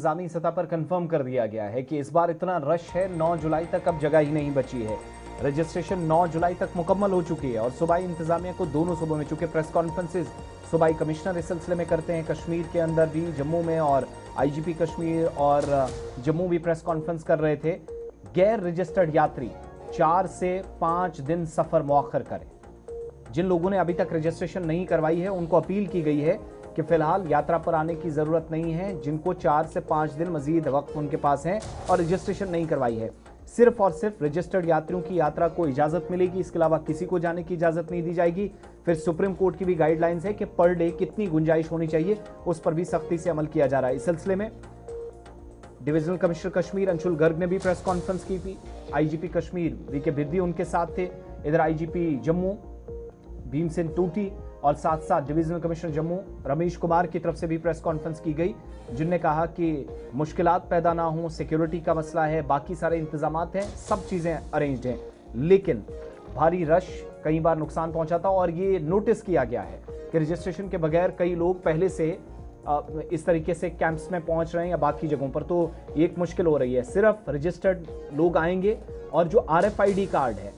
इंतजामी सतह पर कंफर्म कर दिया गया है कि इस बार इतना रश है, 9 जुलाई तक अब जगह ही नहीं बची है। रजिस्ट्रेशन 9 जुलाई तक मुकम्मल हो चुकी है और सूबाई इंतजामिया को दोनों सूबों में, चूंकि प्रेस कॉन्फ्रेंसेज सूबाई कमिश्नर इस सिलसिले में करते हैं, कश्मीर के अंदर भी, जम्मू में, और आईजीपी कश्मीर और जम्मू भी प्रेस कॉन्फ्रेंस कर रहे थे। गैर रजिस्टर्ड यात्री 4 से 5 दिन सफर मौखर करें। जिन लोगों ने अभी तक रजिस्ट्रेशन नहीं करवाई है उनको अपील की गई है कि फिलहाल यात्रा पर आने की जरूरत नहीं है। जिनको 4 से 5 दिन मजीद वक्त उनके पास है और रजिस्ट्रेशन नहीं करवाई है, सिर्फ और सिर्फ रजिस्टर्ड यात्रियों की यात्रा को इजाजत मिलेगी, इसके अलावा किसी को जाने की इजाजत नहीं दी जाएगी। फिर सुप्रीम कोर्ट की भी गाइडलाइंस है कि पर डे कितनी गुंजाइश होनी चाहिए, उस पर भी सख्ती से अमल किया जा रहा है। इस सिलसिले में डिविजनल कमिश्नर कश्मीर अंशुल गर्ग ने भी प्रेस कॉन्फ्रेंस की थी। आईजीपी कश्मीर वीके बिरदी उनके साथ थे। इधर आईजीपी जम्मू भीमसेन टूटी और साथ साथ डिविजनल कमिश्नर जम्मू रमेश कुमार की तरफ से भी प्रेस कॉन्फ्रेंस की गई, जिनने कहा कि मुश्किलात पैदा ना हो, सिक्योरिटी का मसला है, बाकी सारे इंतजामात हैं, सब चीजें अरेंज्ड हैं, लेकिन भारी रश कई बार नुकसान पहुंचाता और ये नोटिस किया गया है कि रजिस्ट्रेशन के बगैर कई लोग पहले से इस तरीके से कैंप्स में पहुंच रहे हैं या बाकी जगहों पर, तो एक मुश्किल हो रही है। सिर्फ रजिस्टर्ड लोग आएंगे और जो RFID कार्ड है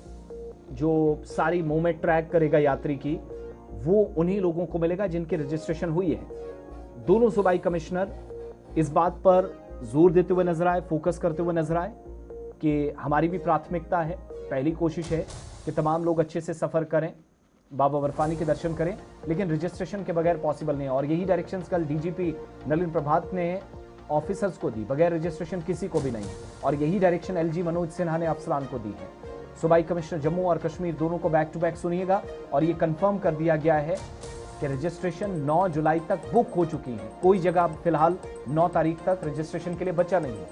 जो सारी मूवमेंट ट्रैक करेगा यात्री की, वो उन्हीं लोगों को मिलेगा जिनकी रजिस्ट्रेशन हुई है। दोनों सूबाई कमिश्नर इस बात पर जोर देते हुए नजर आए, फोकस करते हुए नजर आए कि हमारी भी प्राथमिकता है, पहली कोशिश है कि तमाम लोग अच्छे से सफर करें, बाबा बर्फानी के दर्शन करें, लेकिन रजिस्ट्रेशन के बगैर पॉसिबल नहीं है। और यही डायरेक्शंस कल डीजीपी नलिन प्रभात ने ऑफिसर्स को दी, बगैर रजिस्ट्रेशन किसी को भी नहीं, और यही डायरेक्शन LG मनोज सिन्हा ने अफसरान को दी है। सूबाई कमिश्नर जम्मू और कश्मीर दोनों को बैक टू बैक सुनिएगा और ये कंफर्म कर दिया गया है कि रजिस्ट्रेशन 9 जुलाई तक बुक हो चुकी है। कोई जगह फिलहाल 9 तारीख तक रजिस्ट्रेशन के लिए बचा नहीं है।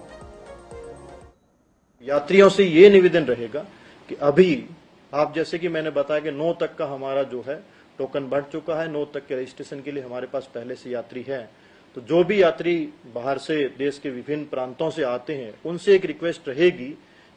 यात्रियों से ये निवेदन रहेगा कि अभी आप, जैसे कि मैंने बताया कि 9 तक का हमारा जो है टोकन बढ़ चुका है, 9 तक के रजिस्ट्रेशन के लिए हमारे पास पहले से यात्री है। तो जो भी यात्री बाहर से, देश के विभिन्न प्रांतों से आते हैं, उनसे एक रिक्वेस्ट रहेगी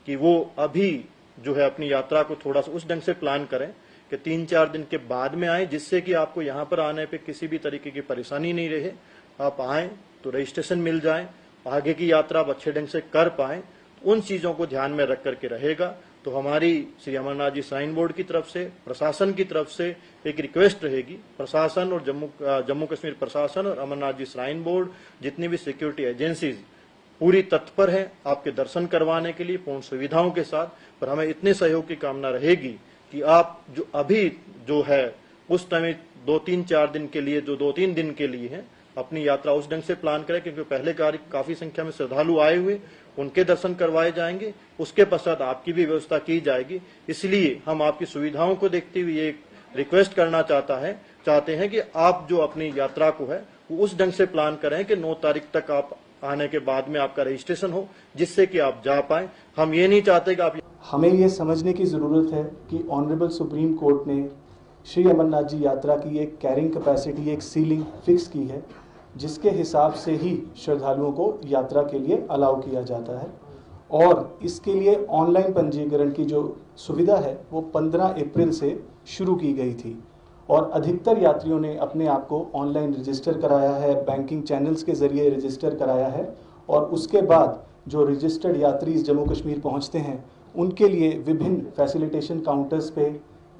कि वो अभी जो है अपनी यात्रा को थोड़ा सा उस ढंग से प्लान करें कि 3-4 दिन के बाद में आए, जिससे कि आपको यहाँ पर आने पे किसी भी तरीके की परेशानी नहीं रहे। आप आए तो रजिस्ट्रेशन मिल जाए, आगे की यात्रा आप अच्छे ढंग से कर पाए, उन चीजों को ध्यान में रख करके रहेगा। तो हमारी श्री अमरनाथ जी श्राइन बोर्ड की तरफ से, प्रशासन की तरफ से एक रिक्वेस्ट रहेगी, प्रशासन और जम्मू कश्मीर प्रशासन और अमरनाथ जी श्राइन बोर्ड, जितनी भी सिक्योरिटी एजेंसीज पूरी तत्पर है आपके दर्शन करवाने के लिए पूर्ण सुविधाओं के साथ। पर हमें इतने सहयोग की कामना रहेगी कि आप जो अभी जो है उस समय 2-3-4 दिन के लिए, जो 2-3 दिन के लिए है, अपनी यात्रा उस ढंग से प्लान करें, क्योंकि पहले काफी संख्या में श्रद्धालु आए हुए, उनके दर्शन करवाए जाएंगे, उसके पश्चात आपकी भी व्यवस्था की जाएगी। इसलिए हम आपकी सुविधाओं को देखते हुए एक रिक्वेस्ट करना चाहते हैं कि आप जो अपनी यात्रा को है वो उस ढंग से प्लान करें कि 9 तारीख तक आप आने के बाद में आपका रजिस्ट्रेशन हो, जिससे कि आप जा पाए। हम ये नहीं चाहते कि आप, हमें ये समझने की ज़रूरत है कि ऑनरेबल सुप्रीम कोर्ट ने श्री अमरनाथ जी यात्रा की एक कैरिंग कैपेसिटी, एक सीलिंग फिक्स की है, जिसके हिसाब से ही श्रद्धालुओं को यात्रा के लिए अलाउ किया जाता है। और इसके लिए ऑनलाइन पंजीकरण की जो सुविधा है वो 15 अप्रैल से शुरू की गई थी और अधिकतर यात्रियों ने अपने आप को ऑनलाइन रजिस्टर कराया है, बैंकिंग चैनल्स के ज़रिए रजिस्टर कराया है। और उसके बाद जो रजिस्टर्ड यात्री जम्मू कश्मीर पहुंचते हैं उनके लिए विभिन्न फैसिलिटेशन काउंटर्स पे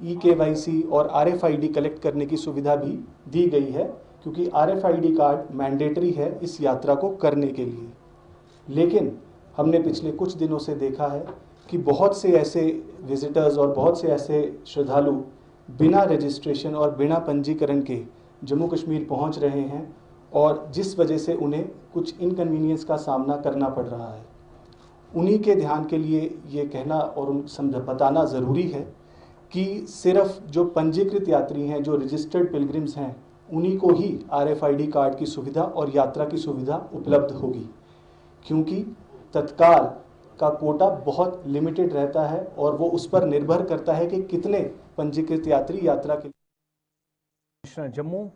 EKYC और RFID कलेक्ट करने की सुविधा भी दी गई है, क्योंकि RFID कार्ड मैंडेटरी है इस यात्रा को करने के लिए। लेकिन हमने पिछले कुछ दिनों से देखा है कि बहुत से ऐसे विजिटर्स और बहुत से ऐसे श्रद्धालु बिना रजिस्ट्रेशन और बिना पंजीकरण के जम्मू कश्मीर पहुंच रहे हैं, और जिस वजह से उन्हें कुछ इनकन्वीनियंस का सामना करना पड़ रहा है। उन्हीं के ध्यान के लिए ये कहना और बताना ज़रूरी है कि सिर्फ जो पंजीकृत यात्री हैं, जो रजिस्टर्ड पिलग्रिम्स हैं, उन्हीं को ही RFID कार्ड की सुविधा और यात्रा की सुविधा उपलब्ध होगी, क्योंकि तत्काल का कोटा बहुत लिमिटेड रहता है और वो उस पर निर्भर करता है कि कितने पंजीकृत यात्री यात्रा के। कमिश्नर जम्मू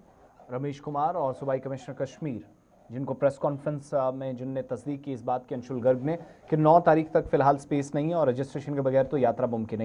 रमेश कुमार और सूबाई कमिश्नर कश्मीर, जिनको प्रेस कॉन्फ्रेंस में जिनने तस्दीक की इस बात की अंशुल गर्ग ने कि 9 तारीख तक फिलहाल स्पेस नहीं है और रजिस्ट्रेशन के बगैर तो यात्रा मुमकिन नहीं।